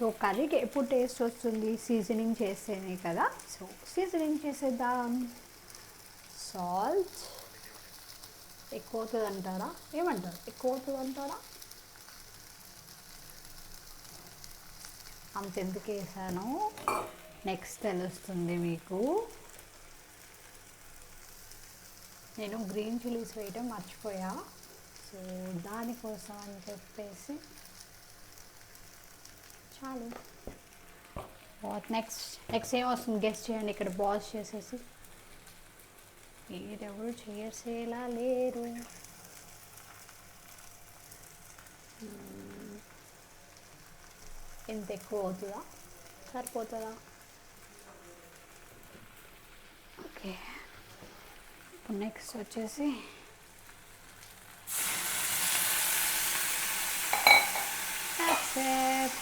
So కర్రీకి ఎప్పుడు taste వస్తుంది, సీజనింగ్ చేస్తేనే కదా. సో సీజనింగ్ చేసేద్దాం. సాల్ట్ ఎక్కువ అవుతుంది అంటారా, ఏమంటారు, ఎక్కువ అవుతుంది అంటారా? అంతెందుకు వేసాను నెక్స్ట్ తెలుస్తుంది మీకు. నేను గ్రీన్ చిల్లీస్ వేయటం మర్చిపోయా, సో దానికోసం అని చెప్పేసి చాలు. వాట్ నెక్స్ట్ ఏం వస్తుంది గెస్ట్ చేయండి. ఇక్కడ బాల్స్ చేసేసి మీరెవరు చేసేలా లేరు. ఎంత ఎక్కువ అవుతుందా, సరిపోతుందా? ఓకే, ఇప్పుడు నెక్స్ట్ వచ్చేసి that's it.